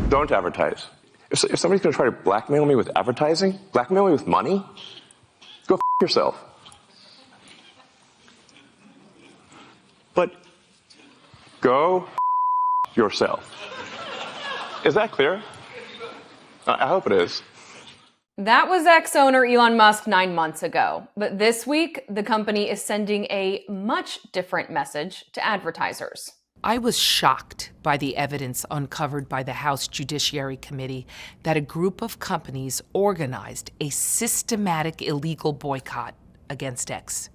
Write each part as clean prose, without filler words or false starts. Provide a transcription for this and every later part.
Don't advertise. If somebody's going to try to blackmail me with advertising, blackmail me with money, go yourself. But go yourself. Is that clear? I hope it is. That was ex-owner Elon Musk 9 months ago. But this week, the company is sending a much different message to advertisers. I was shocked by the evidence uncovered by the House Judiciary Committee that a group of companies organized a systematic illegal boycott against X.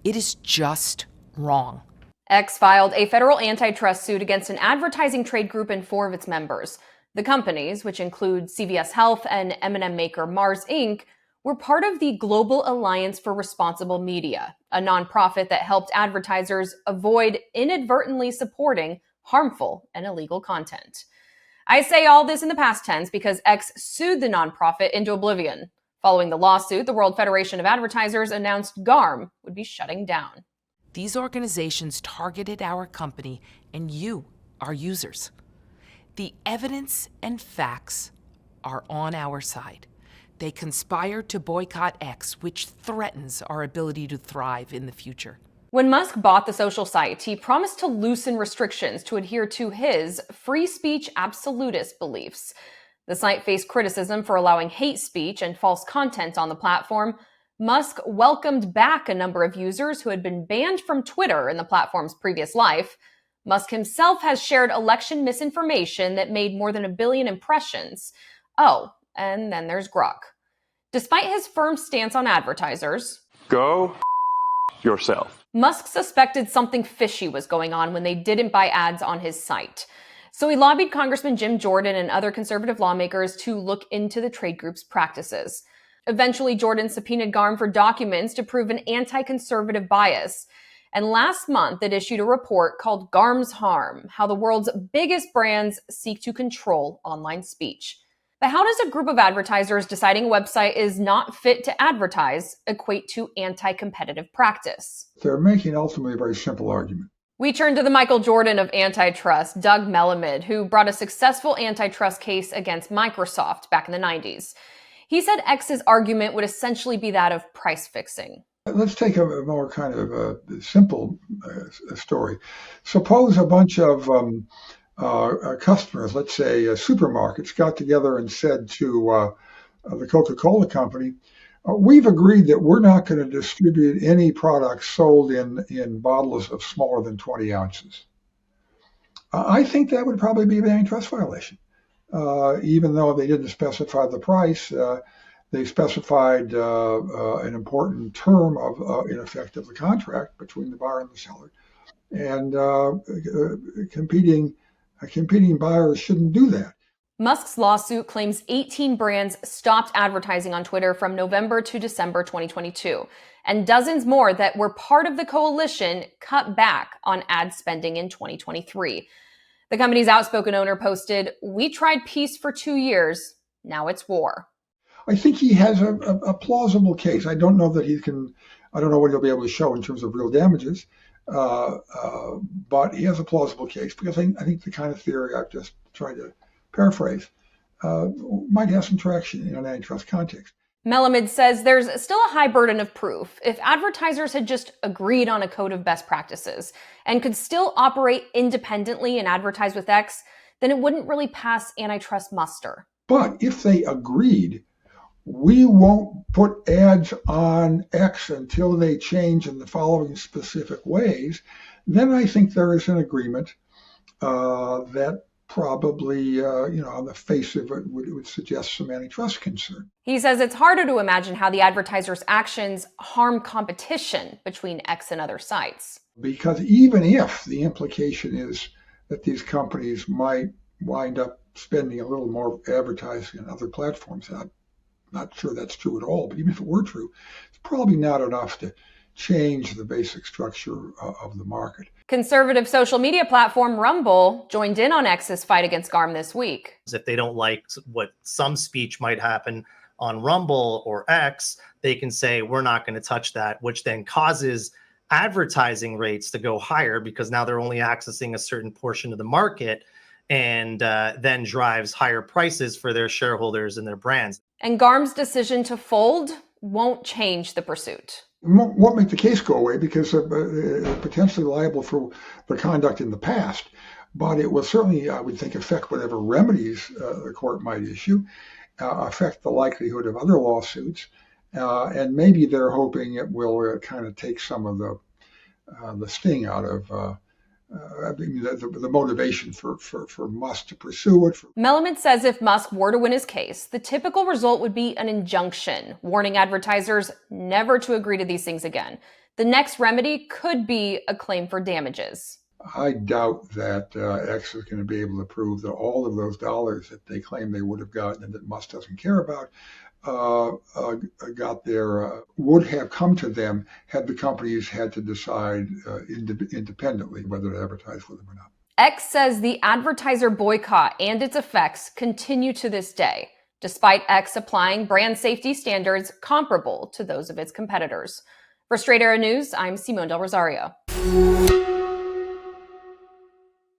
It is just wrong. X filed a federal antitrust suit against an advertising trade group and 4 of its members. The companies, which include CVS Health and M&M maker Mars Inc., were part of the Global Alliance for Responsible Media, a nonprofit that helped advertisers avoid inadvertently supporting harmful and illegal content. I say all this in the past tense because X sued the nonprofit into oblivion. Following the lawsuit, the World Federation of Advertisers announced GARM would be shutting down. These organizations targeted our company and you, our users. The evidence and facts are on our side. They conspired to boycott X, which threatens our ability to thrive in the future. When Musk bought the social site, he promised to loosen restrictions to adhere to his free speech absolutist beliefs. The site faced criticism for allowing hate speech and false content on the platform. Musk welcomed back a number of users who had been banned from Twitter in the platform's previous life. Musk himself has shared election misinformation that made more than 1 billion impressions. Oh, and then there's Grok. Despite his firm stance on advertisers, go yourself. Musk suspected something fishy was going on when they didn't buy ads on his site. So he lobbied Congressman Jim Jordan and other conservative lawmakers to look into the trade group's practices. Eventually, Jordan subpoenaed GARM for documents to prove an anti-conservative bias. And last month, it issued a report called GARM's Harm, how the world's biggest brands seek to control online speech. But how does a group of advertisers deciding a website is not fit to advertise equate to anti-competitive practice? They're making ultimately a very simple argument. We turn to the Michael Jordan of Antitrust, Doug Melamed, who brought a successful antitrust case against Microsoft back in the 90s. He said X's argument would essentially be that of price fixing. Let's take a more kind of simple story. Suppose a bunch of customers, let's say supermarkets, got together and said to the Coca-Cola company, we've agreed that we're not going to distribute any products sold in bottles of smaller than 20 ounces. I think that would probably be an antitrust violation. Even though they didn't specify the price, they specified an important term of, in effect, of the contract between the buyer and the seller. And competing buyers shouldn't do that. Musk's lawsuit claims 18 brands stopped advertising on Twitter from November to December 2022, and dozens more that were part of the coalition cut back on ad spending in 2023. The company's outspoken owner posted, "We tried peace for 2 years. Now it's war." I think he has a plausible case. I don't know that he can, I don't know what he'll be able to show in terms of real damages, but he has a plausible case because I think the kind of theory I've just tried to paraphrase might have some traction in an antitrust context. Melamed says there's still a high burden of proof. If advertisers had just agreed on a code of best practices and could still operate independently and advertise with X, then it wouldn't really pass antitrust muster. But if they agreed, we won't put ads on X until they change in the following specific ways, then I think there is an agreement that probably, on the face of it, would suggest some antitrust concern. He says it's harder to imagine how the advertisers' actions harm competition between X and other sites. Because even if the implication is that these companies might wind up spending a little more advertising on other platforms, I'm not sure that's true at all, but even if it were true, it's probably not enough to change the basic structure of the market. Conservative social media platform Rumble joined in on X's fight against GARM this week. If they don't like what some speech might happen on Rumble or X, they can say, we're not going to touch that, which then causes advertising rates to go higher because now they're only accessing a certain portion of the market. and then drives higher prices for their shareholders and their brands. And GARM's decision to fold won't change the pursuit. Won't make the case go away because they're potentially liable for the conduct in the past. But it will certainly, I would think, affect whatever remedies the court might issue, affect the likelihood of other lawsuits, and maybe they're hoping it will kind of take some of the sting out of the motivation for Musk to pursue it. Melamed says if Musk were to win his case, the typical result would be an injunction, warning advertisers never to agree to these things again. The next remedy could be a claim for damages. I doubt that X is going to be able to prove that all of those dollars that they claim they would have gotten and that Musk doesn't care about would have come to them had the companies had to decide independently whether to advertise for them or not. X says the advertiser boycott and its effects continue to this day, despite X applying brand safety standards comparable to those of its competitors. For Straight Arrow News, I'm Simone Del Rosario.